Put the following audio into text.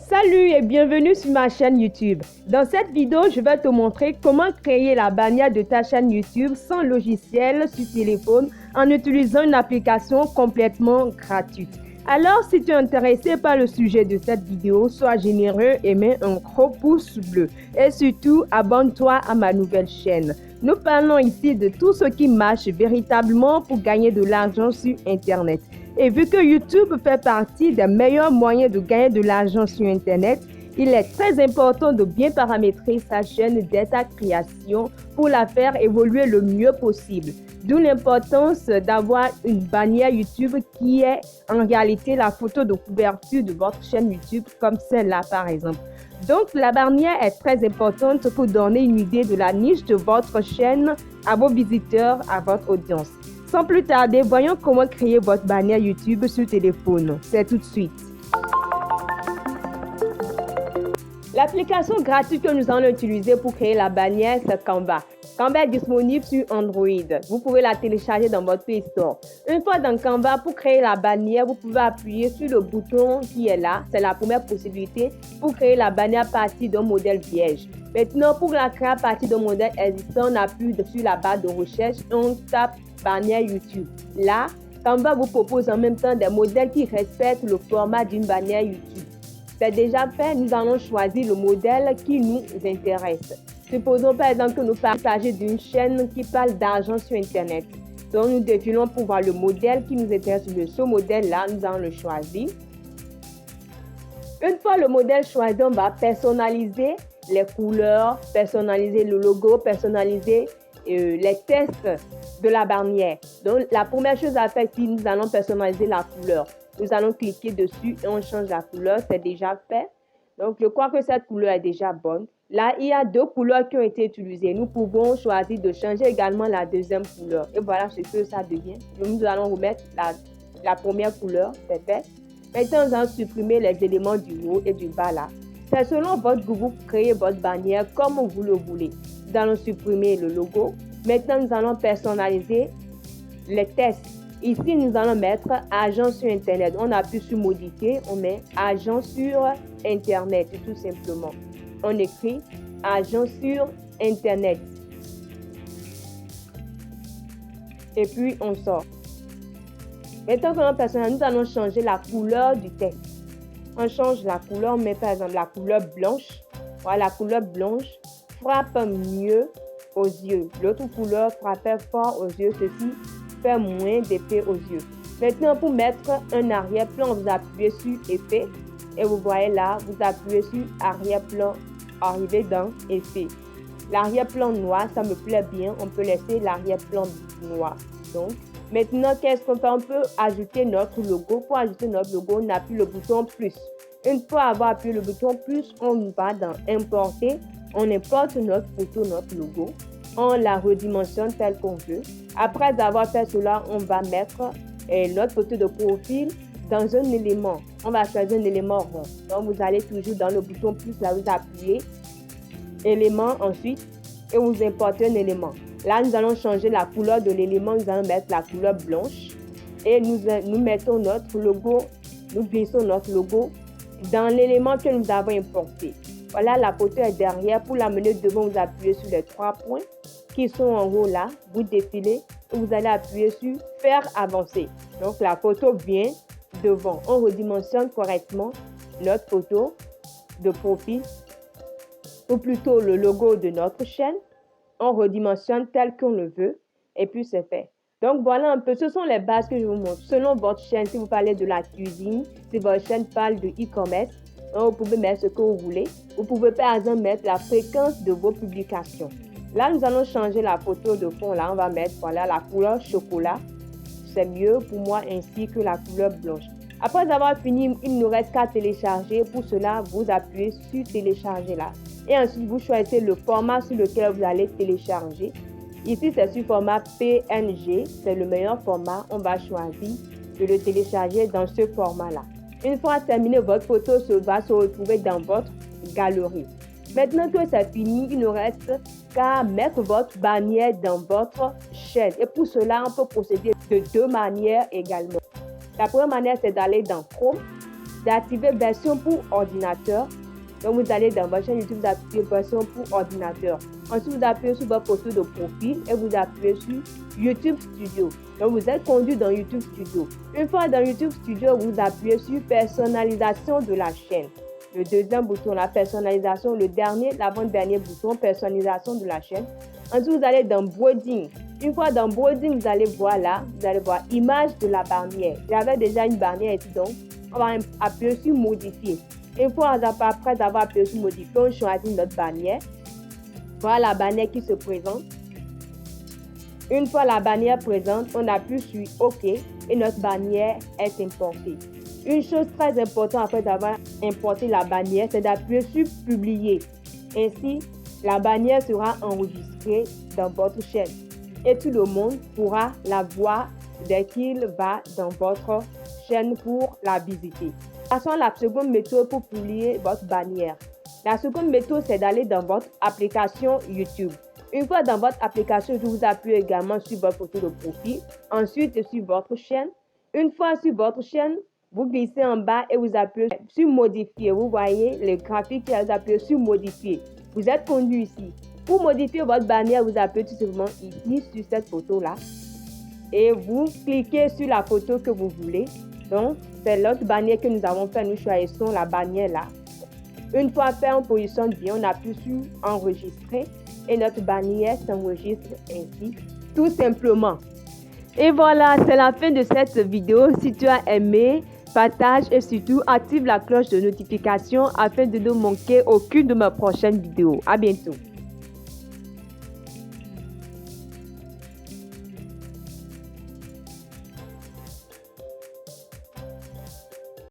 Salut et bienvenue sur ma chaîne YouTube. Dans cette vidéo, je vais te montrer comment créer la bannière de ta chaîne YouTube sans logiciel sur téléphone en utilisant une application complètement gratuite. Alors, si tu es intéressé par le sujet de cette vidéo, sois généreux et mets un gros pouce bleu. Et surtout, abonne-toi à ma nouvelle chaîne. Nous parlons ici de tout ce qui marche véritablement pour gagner de l'argent sur Internet. Et vu que YouTube fait partie des meilleurs moyens de gagner de l'argent sur Internet, il est très important de bien paramétrer sa chaîne dès sa création pour la faire évoluer le mieux possible. D'où l'importance d'avoir une bannière YouTube qui est en réalité la photo de couverture de votre chaîne YouTube comme celle-là par exemple. Donc la bannière est très importante pour donner une idée de la niche de votre chaîne à vos visiteurs, à votre audience. Sans plus tarder, voyons comment créer votre bannière YouTube sur téléphone. C'est tout de suite. L'application gratuite que nous allons utiliser pour créer la bannière, c'est Canva. Canva est disponible sur Android. Vous pouvez la télécharger dans votre Play Store. Une fois dans Canva, pour créer la bannière, vous pouvez appuyer sur le bouton qui est là. C'est la première possibilité pour créer la bannière à partir d'un modèle vierge. Maintenant, pour la créer à partir d'un modèle existant, on appuie sur la barre de recherche et on tape bannière YouTube. Là, Canva vous propose en même temps des modèles qui respectent le format d'une bannière YouTube. C'est déjà fait, nous allons choisir le modèle qui nous intéresse. Supposons par exemple que nous partageons d'une chaîne qui parle d'argent sur Internet. Donc nous défilons pour voir le modèle qui nous intéresse. Ce modèle-là, nous allons le choisir. Une fois le modèle choisi, on va personnaliser les couleurs, personnaliser le logo, personnaliser les textes de la bannière. Donc la première chose à faire, c'est que nous allons personnaliser la couleur. Nous allons cliquer dessus et on change la couleur. C'est déjà fait. Donc, je crois que cette couleur est déjà bonne. Là, il y a deux couleurs qui ont été utilisées. Nous pouvons choisir de changer également la deuxième couleur. Et voilà ce que ça devient. Nous allons remettre la première couleur. C'est fait. Maintenant, nous allons supprimer les éléments du haut et du bas là. C'est selon votre goût, vous créez votre bannière comme vous le voulez. Nous allons supprimer le logo. Maintenant, nous allons personnaliser les textes. Ici, nous allons mettre agent sur Internet. On appuie sur modifier, on met agent sur Internet, tout simplement. On écrit agent sur Internet. Et puis, on sort. Maintenant que l'on personnalise, nous allons changer la couleur du texte. On change la couleur, on met par exemple la couleur blanche. Voilà, la couleur blanche frappe mieux aux yeux. L'autre couleur frappait fort aux yeux, ceci fait moins d'effet aux yeux. Maintenant, pour mettre un arrière-plan, vous appuyez sur effet et vous voyez là, vous appuyez sur arrière-plan, arriver dans effet. L'arrière-plan noir, ça me plaît bien, on peut laisser l'arrière-plan noir. Donc, maintenant, qu'est-ce qu'on fait? On peut ajouter notre logo. Pour ajouter notre logo, on appuie le bouton plus. Une fois avoir appuyé le bouton plus, on va dans importer, on importe notre photo, notre logo. On la redimensionne telle qu'on veut. Après avoir fait cela, on va mettre notre photo de profil dans un élément. On va choisir un élément rond. Donc, vous allez toujours dans le bouton plus, là, vous appuyez élément ensuite et vous importez un élément. Là, nous allons changer la couleur de l'élément. Nous allons mettre la couleur blanche et nous mettons notre logo, nous glissons notre logo dans l'élément que nous avons importé. Voilà, la photo est derrière. Pour l'amener devant, vous appuyez sur les trois points qui sont en haut là. Vous défilez et vous allez appuyer sur faire avancer. Donc, la photo vient devant. On redimensionne correctement notre photo de profil ou plutôt le logo de notre chaîne. On redimensionne tel qu'on le veut et puis c'est fait. Donc, voilà un peu. Ce sont les bases que je vous montre. Selon votre chaîne, si vous parlez de la cuisine, si votre chaîne parle de e-commerce, vous pouvez mettre ce que vous voulez. Vous pouvez par exemple mettre la fréquence de vos publications. Là, nous allons changer la photo de fond. Là, on va mettre voilà, la couleur chocolat. C'est mieux pour moi ainsi que la couleur blanche. Après avoir fini, il ne nous reste qu'à télécharger. Pour cela, vous appuyez sur télécharger là. Et ensuite, vous choisissez le format sur lequel vous allez télécharger. Ici, c'est sur format PNG. C'est le meilleur format. On va choisir de le télécharger dans ce format-là. Une fois terminé, votre photo va se retrouver dans votre galerie. Maintenant que c'est fini, il ne reste qu'à mettre votre bannière dans votre chaîne. Et pour cela, on peut procéder de deux manières également. La première manière, c'est d'aller dans Chrome. d'activer version pour ordinateur. Donc, vous allez dans votre chaîne YouTube, vous appuyez version pour ordinateur. Ensuite, vous appuyez sur votre photo de profil et vous appuyez sur YouTube Studio. Donc, vous êtes conduit dans YouTube Studio. Une fois dans YouTube Studio, vous appuyez sur personnalisation de la chaîne. Le deuxième bouton, la personnalisation. Le dernier, l'avant-dernier bouton, personnalisation de la chaîne. Ensuite, vous allez dans Branding. Une fois dans Branding, vous allez voir là, vous allez voir image de la bannière. J'avais déjà une bannière ici, donc on va appuyer sur modifier. Une fois après avoir appuyé sur modifier, on choisit notre bannière. Voilà la bannière qui se présente. Une fois la bannière présente, on appuie sur OK et notre bannière est importée. Une chose très importante après avoir importé la bannière, c'est d'appuyer sur publier. Ainsi, la bannière sera enregistrée dans votre chaîne et tout le monde pourra la voir dès qu'il va dans votre chaîne pour la visiter. Passons à la seconde méthode pour publier votre bannière. La seconde méthode, c'est d'aller dans votre application YouTube. Une fois dans votre application, vous appuyez également sur votre photo de profil, ensuite sur votre chaîne. Une fois sur votre chaîne, vous glissez en bas et vous appuyez sur modifier. Vous voyez le graphique et vous appuyez sur modifier. Vous êtes conduit ici. Pour modifier votre bannière, vous appuyez tout simplement ici sur cette photo-là et vous cliquez sur la photo que vous voulez. Donc, c'est l'autre bannière que nous avons fait. Nous choisissons la bannière là. Une fois fait, on positionne bien, on appuie sur enregistrer et notre bannière s'enregistre ainsi, tout simplement. Et voilà, c'est la fin de cette vidéo. Si tu as aimé, partage et surtout active la cloche de notification afin de ne manquer aucune de mes prochaines vidéos. À bientôt.